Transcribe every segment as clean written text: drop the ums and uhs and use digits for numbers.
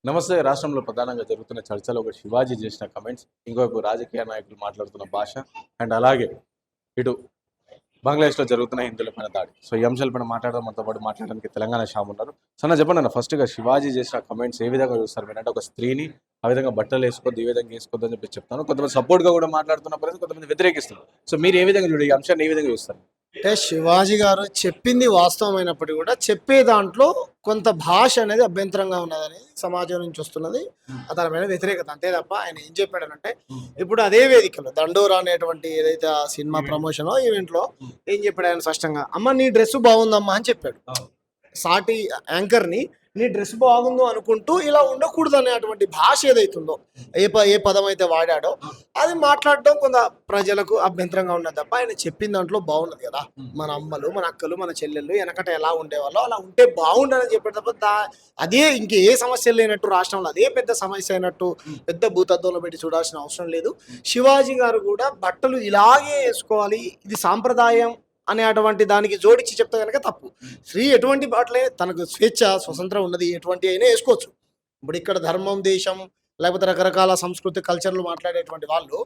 నమస్తే. రాష్ట్రంలో ప్రధానంగా జరుగుతున్న చర్చలో ఒక శివాజీ చేసిన కమెంట్స్, ఇంకోవైపు రాజకీయ నాయకులు మాట్లాడుతున్న భాష, అండ్ అలాగే ఇటు బంగ్లాదేశ్లో జరుగుతున్న హిందువులపైన దాడి. సో ఈ అంశాలపైన మాట్లాడడం మనతో పాటు మాట్లాడడానికి తెలంగాణ శ్యామ్ ఉన్నారు. సో అన్న చెప్పండి అన్న, ఫస్ట్గా శివాజీ చేసిన కమెంట్స్ ఏ విధంగా చూస్తారు మీరు? అంటే ఒక స్త్రీని ఆ విధంగా బట్టలు వేసుకోవద్దు, ఈ విధంగా వేసుకోవద్దు అని చెప్పి చెప్తాను. కొంతమంది సపోర్ట్గా కూడా మాట్లాడుతున్న పరిస్థితి, కొంతమంది వ్యతిరేకిస్తారు. సో మీరు ఏ విధంగా చూడండి, ఈ అంశాన్ని ఏ విధంగా చూస్తారు? అంటే శివాజీ గారు చెప్పింది వాస్తవమైనప్పటికీ కూడా చెప్పే దాంట్లో కొంత భాష అనేది అభ్యంతరంగా ఉన్నదని సమాజం నుంచి వస్తున్నది. దాని మీద వ్యతిరేకత అంతే తప్ప ఆయన ఏం చెప్పాడనంటే, ఇప్పుడు అదే వేదికలో దండోరా అనేటువంటి ఏదైతే ఆ సినిమా ప్రమోషన్ ఈవెంట్ లో ఏం చెప్పాడు ఆయన స్పష్టంగా, అమ్మ నీ డ్రెస్ బాగుందమ్మా అని చెప్పాడు. సాటి యాంకర్ ని నీ డ్రెస్ బాగుందో అనుకుంటూ ఇలా ఉండకూడదు అనేటువంటి భాష ఏదైతుందో, ఏ పదం అయితే వాడాడో అది మాట్లాడడం కొంత ప్రజలకు అభ్యంతరంగా ఉన్నది తప్ప ఆయన చెప్పిన దాంట్లో బాగున్నది కదా. మన అమ్మలు, మన అక్కలు, మన చెల్లెళ్ళు వెనకట ఎలా ఉండేవాళ్ళో అలా ఉంటే బాగుండని చెప్పే తప్ప అదే ఇంకే సమస్య లేనట్టు రాష్ట్రంలో అదే పెద్ద సమస్య అయినట్టు పెద్ద భూతత్వంలో పెట్టి చూడాల్సిన అవసరం లేదు. శివాజీ గారు కూడా బట్టలు ఇలాగే వేసుకోవాలి, ఇది సాంప్రదాయం అనేటువంటి దానికి జోడించి చెప్తే కనుక తప్పు. స్త్రీ ఎటువంటి బట్టలే తనకు స్వేచ్ఛ స్వతంత్రం ఉన్నది, ఎటువంటి అయినా వేసుకోవచ్చు. ఇప్పుడు ఇక్కడ ధర్మం, దేశం, లేకపోతే రకరకాల సంస్కృతి కల్చర్లు మాట్లాడేటువంటి వాళ్ళు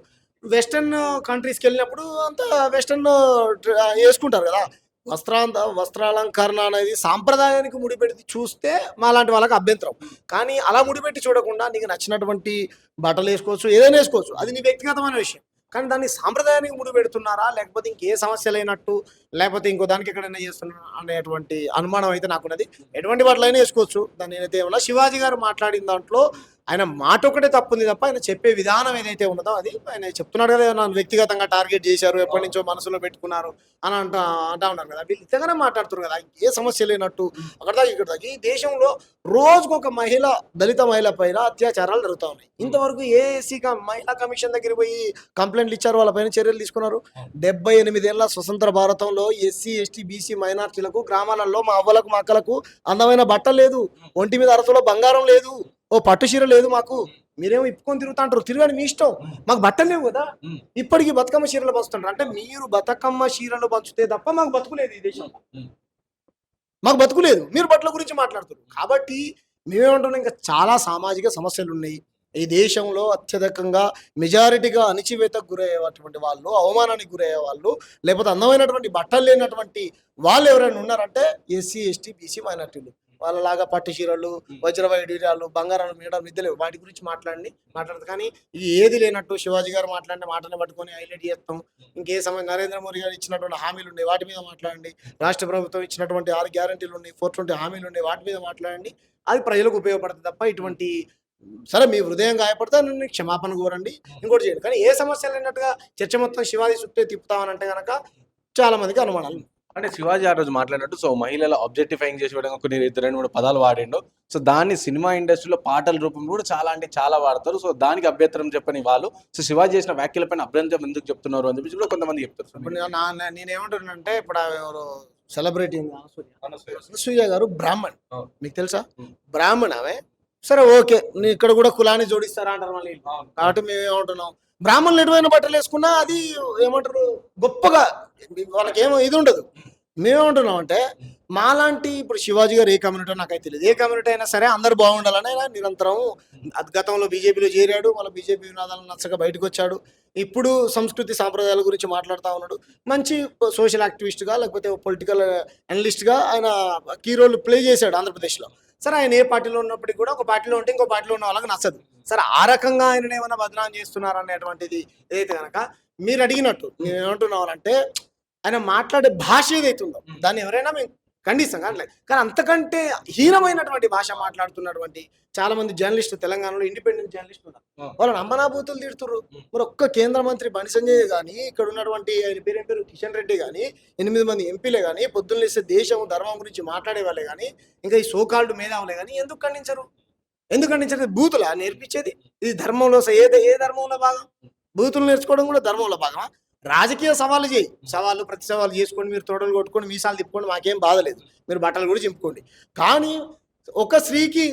వెస్టర్న్ కంట్రీస్కి వెళ్ళినప్పుడు అంతా వెస్టర్న్ వేసుకుంటారు కదా. వస్త్రాలంకరణ అనేది సాంప్రదాయానికి ముడిపెట్టి చూస్తే మాలాంటి వాళ్ళకి అభ్యంతరం. కానీ అలా ముడిపెట్టి చూడకుండా నీకు నచ్చినటువంటి బట్టలు వేసుకోవచ్చు, ఏదైనా వేసుకోవచ్చు, అది నీ వ్యక్తిగతమైన విషయం. కానీ దాన్ని సాంప్రదాయానికి ముడిపెడుతున్నారా, లేకపోతే ఇంకే సమస్య లేనట్టు, లేకపోతే ఇంకో దానికి ఎక్కడైనా చేస్తున్నారా అనేటువంటి అనుమానం అయితే నాకున్నది. ఎటువంటి బట్టలైనా వేసుకోవచ్చు, దాన్ని నేనైతే ఏమన్నా. శివాజీ గారు మాట్లాడిన దాంట్లో ఆయన మాట ఒకటే తప్పుంది తప్ప ఆయన చెప్పే విధానం ఏదైతే ఉన్నదో అది ఆయన చెప్తున్నాడు కదా, నన్ను వ్యక్తిగతంగా టార్గెట్ చేశారు, ఎప్పటి నుంచో మనసులో పెట్టుకున్నారు అని అంటా ఉన్నారు కదా. వీళ్ళు ఇంతగానే మాట్లాడుతున్నారు కదా, ఏ సమస్య లేనట్టు. అక్కడ దాకా ఇక్కడ దాకా ఈ దేశంలో రోజుకు ఒక మహిళ, దళిత మహిళ పైన అత్యాచారాలు జరుగుతూ ఉన్నాయి. ఇంతవరకు ఏ ఎస్సీ మహిళా కమిషన్ దగ్గర పోయి కంప్లైంట్లు ఇచ్చారు, వాళ్ళపైన చర్యలు తీసుకున్నారు. 78 ఏళ్ల స్వతంత్ర భారతంలో ఎస్సీ, ఎస్టీ, బీసీ మైనార్టీలకు గ్రామాలలో మా అవ్వలకు, మా అక్కలకు అందమైన బట్ట లేదు, ఒంటి మీద అరసలో బంగారం లేదు, ఓ పట్టు చీర లేదు మాకు. మీరేమో ఇప్పుకొని తిరుగుతా అంటారు, తిరగని మీ ఇష్టం. మాకు బట్టలు లేవు కదా, ఇప్పటికీ బతుకమ్మ చీరలు పంచుతుంటారు. అంటే మీరు బతుకమ్మ చీరలు పంచుతే తప్ప మాకు బతుకులేదు, ఈ దేశంలో మాకు బతుకులేదు, మీరు బట్టల గురించి మాట్లాడుతున్నారు. కాబట్టి మేమేమంటున్నాం, ఇంకా చాలా సామాజిక సమస్యలు ఉన్నాయి ఈ దేశంలో. అత్యధికంగా మెజారిటీగా అణిచివేతకు గురయ్యేటువంటి వాళ్ళు, అవమానానికి గురయ్యే వాళ్ళు, లేకపోతే అందమైనటువంటి బట్టలు లేనటువంటి వాళ్ళు ఎవరైనా ఉన్నారంటే ఎస్సీ, ఎస్టీ, బీసీ మైనార్టీలు. వాళ్ళలాగా పట్టు చీరలు, వజ్ర వైడూర్యాలు, బంగారాలు, మేడం నిద్రలేవు, వాటి గురించి మాట్లాడదు. కానీ ఇది ఏది లేనట్టు శివాజీ గారు మాట్లాడిన మాటను పట్టుకొని హైలైట్ చేస్తాం. ఇంకే సమయం నరేంద్ర మోడీ గారు ఇచ్చినటువంటి హామీలు ఉన్నాయి, వాటి మీద మాట్లాడండి. రాష్ట్ర ప్రభుత్వం ఇచ్చినటువంటి 6 గ్యారంటీలు ఉన్నాయి, 420 హామీలు ఉన్నాయి, వాటి మీద మాట్లాడండి. అది ప్రజలకు ఉపయోగపడుతుంది తప్ప ఇటువంటి సరే మీ హృదయం గాయపడితే నన్ను క్షమాపణ కోరండి, ఇంకోటి చేయండి. కానీ ఏ సమస్య లేనట్టుగా చర్చ మొత్తం శివాజీ చుట్టే తిప్పుతామనంటే కనుక చాలా మందికి అనుమానాలు. అంటే శివాజీ ఆ రోజు మాట్లాడినట్టు, సో మహిళల ఆబ్జెక్టిఫైయింగ్ చేసి విధంగా కొన్ని 2-3 పదాలు వాడిండు. సో దాన్ని సినిమా ఇండస్ట్రీలో పాటల రూపంలో కూడా చాలా అంటే చాలా వాడతారు. సో దానికి అభ్యంతరం చెప్పని వాళ్ళు, సో శివాజీ చేసిన వ్యాఖ్యలపైన అభ్యంతరం ఎందుకు చెప్తున్నారు అని చెప్పి కూడా కొంతమంది చెప్తారు. ఇప్పుడు నేనేమంటున్నానంటే, ఇప్పుడు ఎవరు సెలబ్రిటీ అనసూయ గారు బ్రాహ్మణ్, మీకు తెలుసా? బ్రాహ్మణ్ ఆమె. సరే ఓకే, నీ ఇక్కడ కూడా కులాన్ని జోడిస్తారా అంటారు మళ్ళీ. కాబట్టి మేము ఏమంటున్నాం, బ్రాహ్మణులు ఎటువైన బట్టలు వేసుకున్నా అది ఏమంటారు గొప్పగా, వాళ్ళకి ఏమో ఇది ఉండదు. మేమేమంటున్నాం అంటే, మాలాంటి ఇప్పుడు శివాజీ గారు ఏ కమ్యూనిటీ నాకైతే తెలియదు, ఏ కమ్యూనిటీ అయినా సరే అందరు బాగుండాలని ఆయన నిరంతరం గతంలో బీజేపీలో చేరాడు, మళ్ళీ బీజేపీ వినాదాలను నచ్చక బయటకు వచ్చాడు. ఇప్పుడు సంస్కృతి సాంప్రదాయాల గురించి మాట్లాడుతూ ఉన్నాడు. మంచి సోషల్ యాక్టివిస్ట్గా, లేకపోతే పొలిటికల్ అనలిస్ట్గా ఆయన కీ రోల్ ప్లే చేశాడు ఆంధ్రప్రదేశ్లో. సరే ఆయన ఏ పార్టీలో ఉన్నప్పటికీ కూడా ఒక పార్టీలో ఉంటే ఇంకో పార్టీలో ఉన్న వాళ్ళకి నచ్చదు. సరే ఆ రకంగా ఆయన ఏమైనా బదనాం చేస్తున్నారు అనేటువంటిది ఏదైతే కనుక మీరు అడిగినట్టు మేము ఏమంటున్నామంటే, ఆయన మాట్లాడే భాష ఏదైతే ఉందో దాన్ని ఎవరైనా మేము ఖండిస్తాం. కానీ అంతకంటే హీనమైనటువంటి భాష మాట్లాడుతున్నటువంటి చాలా మంది జర్నలిస్టులు తెలంగాణలో, ఇండిపెండెంట్ జర్నలిస్టులు ఉన్నారు. వాళ్ళని అమ్మనాభూతులు తిడుతున్నారు. మరి ఒక్క కేంద్ర మంత్రి బండి సంజయ్ కానీ, ఇక్కడ ఉన్నటువంటి ఆయన పేరు కిషన్ రెడ్డి కానీ, 8 మంది ఎంపీలే కానీ, పొద్దున్న లేస్తే దేశం ధర్మం గురించి మాట్లాడే వాళ్ళే కానీ, ఇంకా ఈ సోకాల్డ్ మేధావులే కానీ ఎందుకు ఖండించరు? బూతులా నేర్పించేది? ఇది ధర్మంలో ఏ ధర్మంలో భాగం? బూతులు నేర్చుకోవడం కూడా ధర్మంలో భాగమా? రాజకీయ సవాళ్ళు చేయి, ప్రతి సవాళ్ళు చేసుకోండి, మీరు తోటలు కొట్టుకోండి, మీసాలు తిప్పుకోండి, మాకేం బాధలేదు, మీరు బట్టలు కూడా చింపుకోండి. కానీ ఒక స్త్రీకి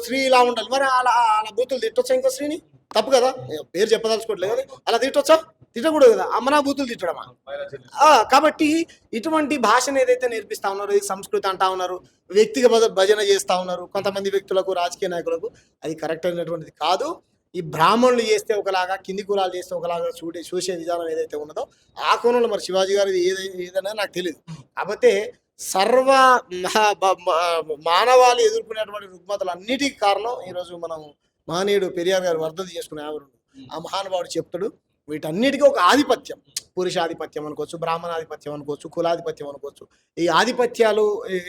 స్త్రీ ఇలా ఉండాలి, మరి అలా బూతులు తిట్టొచ్చా ఇంకో స్త్రీని? తప్పు కదా, పేరు చెప్పదలుచుకోవట్లేదు కదా, అలా తిట్టొచ్చా? తిట్టకూడదు కదా, అమ్మనా బూతులు తిట్టడమా? కాబట్టి ఇటువంటి భాషను ఏదైతే నేర్పిస్తా ఉన్నారో, ఈ సంస్కృతి అంటా ఉన్నారు, వ్యక్తిగత భజన చేస్తా ఉన్నారు కొంతమంది వ్యక్తులకు, రాజకీయ నాయకులకు, అది కరెక్ట్ అయినటువంటిది కాదు. ఈ బ్రాహ్మణులు చేస్తే ఒకలాగా, కింది కులాలు చేస్తే ఒకలాగా చూసే విధానం ఏదైతే ఉన్నదో ఆ కోణంలో మరి శివాజీ గారు ఏదైనా నాకు తెలియదు. కాకపోతే సర్వ మానవాళి ఎదుర్కొనేటువంటి రుగ్మతలు అన్నిటికీ కారణం ఈరోజు మనం మహనీయుడు పెరియార్ గారు వర్ధంతి చేసుకునే ఆవరణ. ఆ మహానుభావుడు చెప్తాడు వీటన్నిటికీ ఒక ఆధిపత్యం, పురుషాధిపత్యం అనుకోవచ్చు, బ్రాహ్మణాధిపత్యం అనుకోవచ్చు, కులాధిపత్యం అనుకోవచ్చు. ఈ ఆధిపత్యాలు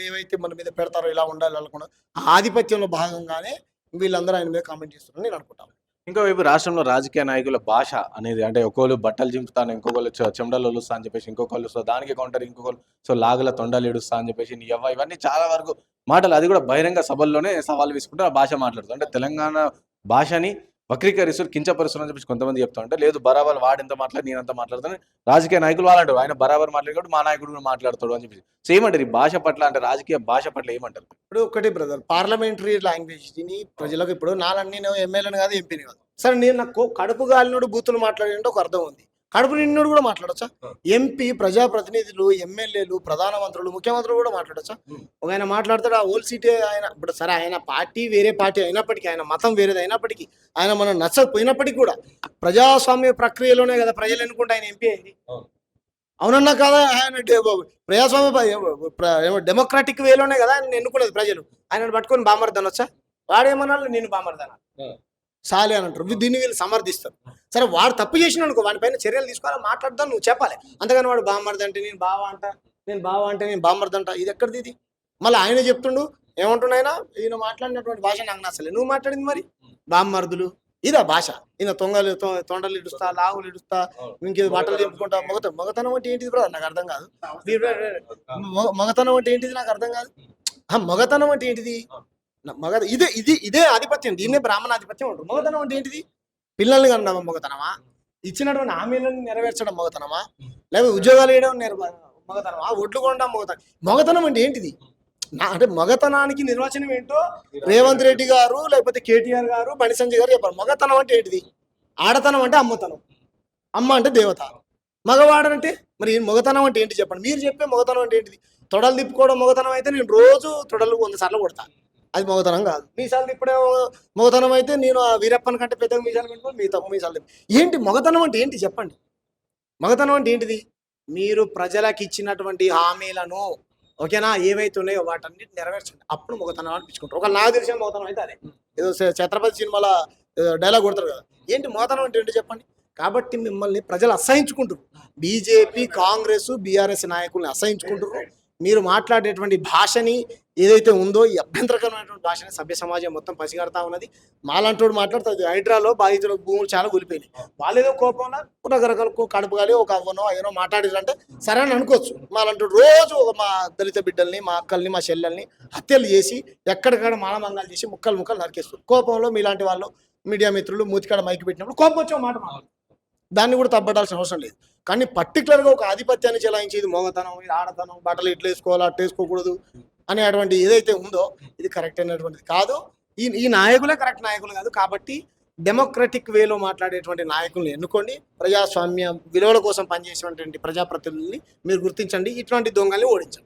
ఏవైతే మన మీద పెడతారో ఇలా ఉండాలి అనుకున్నా, ఆ ఆధిపత్యంలో భాగంగానే వీళ్ళందరూ ఆయన మీద కామెంట్ చేస్తున్నారని నేను అనుకుంటాను. ఇంకోవైపు రాష్ట్రంలో రాజకీయ నాయకుల భాష అనేది అంటే ఒక్కోళ్ళు బట్టలు చింపుతాను, ఇంకొకళ్ళు చెమటలు ఒలుస్తా అని చెప్పేసి, ఇంకొకళ్ళు సో దానికి కౌంటర్, ఇంకొకళ్ళు సో లాగుల తొండలు ఇడుస్తా అని చెప్పేసి, నీ యవ్వ ఇవన్నీ చాలా వరకు మాటలు, అది కూడా బహిరంగ సభల్లోనే సవాల్ విసుకుంటూ ఆ భాష మాట్లాడుతారు. అంటే తెలంగాణ భాషని వక్రీకరిస్తారు, కించపరుస్తారు అని చెప్పేసి కొంతమంది చెప్తా ఉంటే, లేదు బరాబర్ వాడింత మాట్లాడి నేనంత మాట్లాడతాను రాజకీయ నాయకులు వాళ్ళు అంటారు, ఆయన బరాబర్ మాట్లాడు మా నాయకుడు కూడా మాట్లాడతాడు అని చెప్పేసి. సో ఏమంటారు ఈ భాష పట్ల, అంటే రాజకీయ భాష పట్ల ఏమంటారు? ఇప్పుడు ఒకటి బ్రదర్, పార్లమెంటరీ లాంగ్వేజ్ దీని ప్రజలకు ఇప్పుడు నేను ఎమ్మెల్యేని కాదు, ఎంపీని కాదు. సరే నేను నాకు కడుపు గాలినోడు బూతులు మాట్లాడినట్టు ఒక అర్థం ఉంది, కడుపు నిండినోడు కూడా మాట్లాడచ్చా? ఎంపీ, ప్రజాప్రతినిధులు, ఎమ్మెల్యేలు, ప్రధానమంత్రులు, ముఖ్యమంత్రులు కూడా మాట్లాడచ్చా? ఒక ఆయన మాట్లాడతాడు, ఆ హోల్ సీటే ఆయన. ఇప్పుడు సరే ఆయన పార్టీ వేరే పార్టీ అయినప్పటికీ, ఆయన మతం వేరేది అయినప్పటికీ, ఆయన మనం నచ్చకపోయినప్పటికీ కూడా ప్రజాస్వామ్య ప్రక్రియలోనే కదా ప్రజలు ఎన్నుకుంటే ఆయన ఎంపీ అయింది. అవునన్నా కాదా? ఆయన ప్రజాస్వామ్య డెమోక్రాటిక్ వేలోనే కదా ఆయన ఎన్నుకునేది ప్రజలు. ఆయన పట్టుకొని బామర్దన్ వచ్చా? వాడేమన్నా నేను బామర్దనా సాలి అని అంటారు. దీన్ని వీళ్ళు సమర్థిస్తారు. సరే వాడు తప్పు చేసిన అనుకో, వాడిపైన చర్యలు తీసుకోవాలి, మాట్లాడదాం, నువ్వు చెప్పాలి. అంతగాని వాడు బామర్ది అంటే నేను బావ అంట, నేను బావ అంటే నేను బామర్ది అంట, ఇది ఎక్కడిది ఇది? మళ్ళీ ఆయన చెప్తుండు ఏమంటున్నాయినా, ఈయన మాట్లాడినటువంటి భాష నాకు నచ్చలేదు, నువ్వు మాట్లాడింది మరి బామ్మర్దులు, ఇదా భాష? ఈయన తొండలు ఇడుస్తా, లావులు ఇడుస్తా, ఇంకేదో బట్టలు చెప్పుకుంటా. మగతనం అంటే ఏంటిది బ్రదర్? నాకు అర్థం కాదు. మగతనం అంటే ఏంటిది నాకు అర్థం కాదు. మగతనం అంటే ఏంటిది? ఇదే ఆధిపత్యం, దీన్నే బ్రాహ్మణాధిపత్యం అంటారు. మగతనం అంటే ఏంటిది? పిల్లల్ని కనడం మగతనమా? ఇచ్చినటువంటి హామీలను నెరవేర్చడం మగతనమా? లేకపోతే ఉద్యోగాలు వేయడం మగతనమా? ఒడ్లు కొనడం మగతనం? మగతనం అంటే ఏంటిది? అంటే మగతనానికి నిర్వచనం ఏంటో రేవంత్ రెడ్డి గారు, లేకపోతే కేటీఆర్ గారు, బండి సంజయ్ గారు చెప్పారు. మగతనం అంటే ఏంటిది? ఆడతనం అంటే అమ్మతనం, అమ్మ అంటే దేవత, మగవాడనంటే మరి మగతనం అంటే ఏంటి చెప్పండి? మీరు చెప్పే మగతనం అంటే ఏంటిది? తొడలు తిప్పుకోవడం మగతనం అయితే నేను రోజు తొడలు 100 సార్లు కొడతాను, అది మగతనం కాదు. మీసాలు తిప్పుడే మగతనం అయితే నేను ఆ వీరప్పని కంటే పెద్దగా మీసాలు పెట్టుకోవాలి, మీ తప్పు మీసాలు తిప్పు. ఏంటి మగతనం అంటే ఏంటి చెప్పండి? మగతనం అంటే ఏంటిది? మీరు ప్రజలకు ఇచ్చినటువంటి హామీలను, ఓకేనా, ఏవైతే ఉన్నాయో వాటన్నిటి నెరవేర్చండి, అప్పుడు మగతనం అనిపించుకుంటారు. ఒక నాకు తెలిసిన మగతనం అయితే అదే. ఏదో ఛత్రపతి సినిమాలో డైలాగ్ కొడతారు కదా, ఏంటి మగతనం అంటే ఏంటి చెప్పండి? కాబట్టి మిమ్మల్ని ప్రజలు అసహించుకుంటారు. బీజేపీ, కాంగ్రెస్, బీఆర్ఎస్ నాయకుల్ని అసహించుకుంటారు. మీరు మాట్లాడేటువంటి భాషని ఏదైతే ఉందో, ఈ అభ్యంతరకరమైనటువంటి భాషని సభ్య సమాజం మొత్తం పసిగడతా ఉన్నది. మాలాంటోడు మాట్లాడుతుంది, హైడ్రాలో బాధితుల భూములు చాలా కూలిపోయినాయి, వాళ్ళు ఏదో కోపంలో రకరకాల కడుపు గాలి ఒక అవ్వనో అయ్యనో మాట్లాడారంటే సరే అని అనుకోవచ్చు. మాలాంటోడు రోజు మా దళిత బిడ్డల్ని, మా అక్కల్ని, మా చెల్లెల్ని హత్యలు చేసి ఎక్కడికక్కడ మానమంగాలు చేసి ముక్కలు నరికేస్తారు. కోపంలో మీలాంటి వాళ్ళు మీడియా మిత్రులు మూతికాడ మైకి పెట్టినప్పుడు కోపం వచ్చే మాట మాట్లాడు, దాన్ని కూడా తప్పడాల్సిన అవసరం లేదు. కానీ పర్టికులర్గా ఒక ఆధిపత్యాన్ని చెలాయించి ఇది మగతనం, ఇది ఆడతనం, బట్టలు ఇట్లా వేసుకోవాలి, అట్లా వేసుకోకూడదు అనేటువంటి ఏదైతే ఉందో ఇది కరెక్ట్ అయినటువంటిది కాదు. ఈ నాయకులే కరెక్ట్ నాయకులు కాదు. కాబట్టి డెమోక్రటిక్ వేలో మాట్లాడేటువంటి నాయకుల్ని ఎన్నుకోండి. ప్రజాస్వామ్య విలువల కోసం పనిచేసేటువంటి ప్రజాప్రతినిధుల్ని మీరు గుర్తించండి. ఇటువంటి దొంగల్ని ఓడించండి.